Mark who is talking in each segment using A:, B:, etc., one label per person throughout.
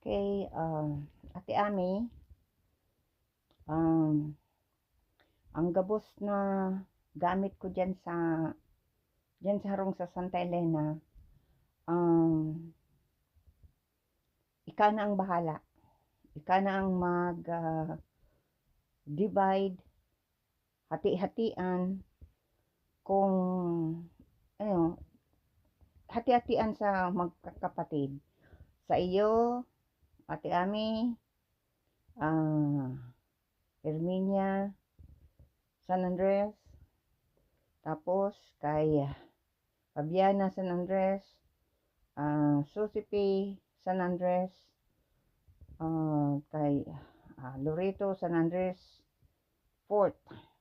A: Okay, Ate Ami, um, ang gabos na gamit ko dyan sa harong sa Santa Elena, ika na ang bahala. Ika na ang divide, hati-hatian, kung, ano, hati-hatian sa magkakapatid. Sa iyo, Ate Ami, Herminia, San Andres, tapos kay Fabiana San Andres, Susipi San Andres, kay Loreto San Andres, Fort.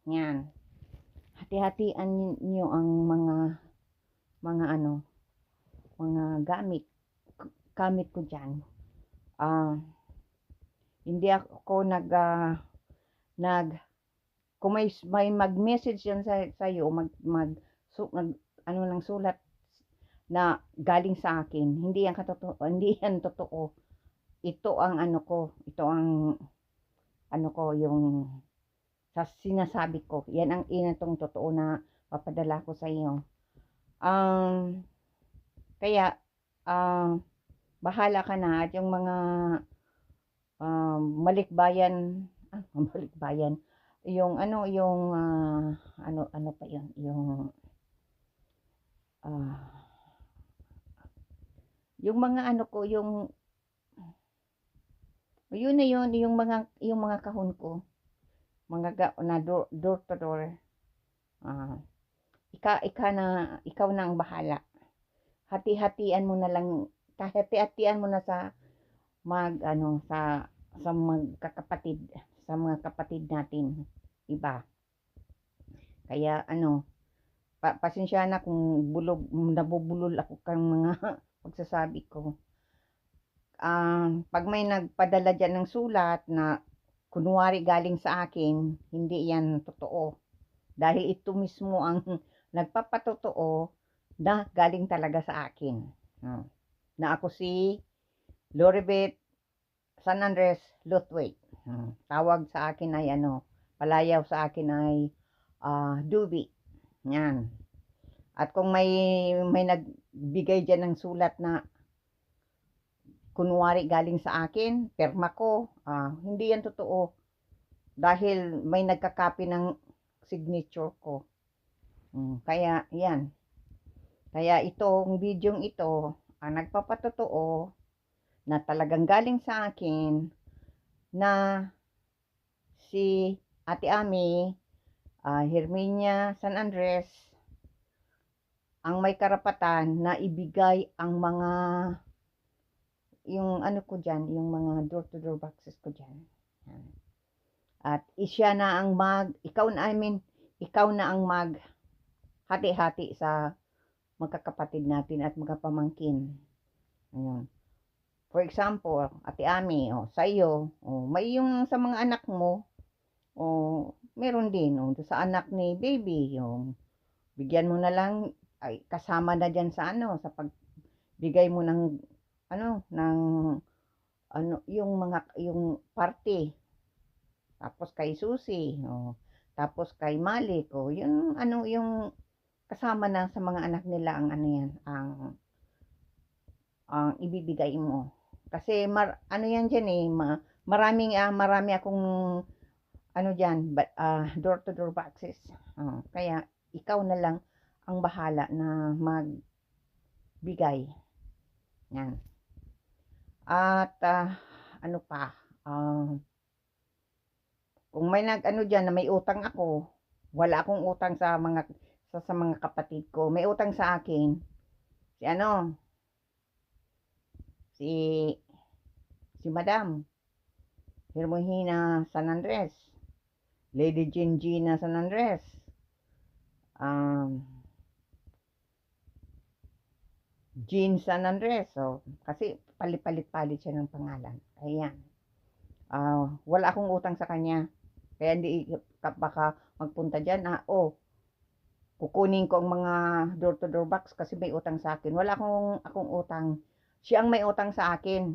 A: Yan. Hati-hatian niyo ang mga gamit ko diyan. Hindi ako kung may mag-message yan sa iyo, ano lang sulat na galing sa akin, hindi yan totoo. Ito ang yung sa sinasabi ko. Yan ang inatong totoo na papadala ko sa iyo. Kaya bahala ka na at yung mga malikbayan, yung ano pa yun, yung mga ko, yun na yun, yung mga kahon ko, door to door. Ikaw na ang bahala. Hati-hatian mo na lang, hati-hatian mo na sa magkakapatid, sa mga kapatid natin iba. Kaya pasensya na kung nabubulol ako kang mga pagsasabi ko. Pag may nagpadala dyan ng sulat na kunwari galing sa akin, hindi yan totoo. Dahil ito mismo ang nagpapatotoo na galing talaga sa akin. Na ako si Loribet San Andres Luthwaite. Tawag sa akin ay palayaw sa akin ay Dubi. Yan. At kung may nagbigay dyan ng sulat na kunwari galing sa akin, perma ko, hindi yan totoo. Dahil may nagkakapi ng signature ko. Kaya yan. Kaya itong bidyong ito ang nagpapatotoo na talagang galing sa akin na si Ate Ami, Herminia San Andres, ang may karapatan na ibigay ang yung ko dyan, yung mga door-to-door boxes ko dyan. At siya na ang ikaw na ang hati-hati sa magkakapatid natin at magkapamangkin. Ayun. For example, Ate Ami, sa iyo, may yung sa mga anak mo, meron din, sa anak ni baby, yung bigyan mo na lang, ay kasama na dyan sa sa pagbigay mo ng yung party. Tapos kay Susi, tapos kay Malik, yung yung kasama na sa mga anak nila ang ang ibibigay mo. Kasi yan dyan marami akong dyan, door to door boxes. Kaya ikaw na lang ang bahala na magbigay. Yan. At ano pa, kung may dyan na may utang ako, wala akong utang sa mga kapatid ko. May utang sa akin si Madam Hermina San Andres, Lady Gina San Andres, Jean San Andres. Kasi palit-palit siya ng pangalan. Ayan. Wala akong utang sa kanya. Kaya hindi baka magpunta dyan, kukunin ko ang mga door-to-door box kasi may utang sa akin. Wala akong utang. Siya ang may utang sa akin.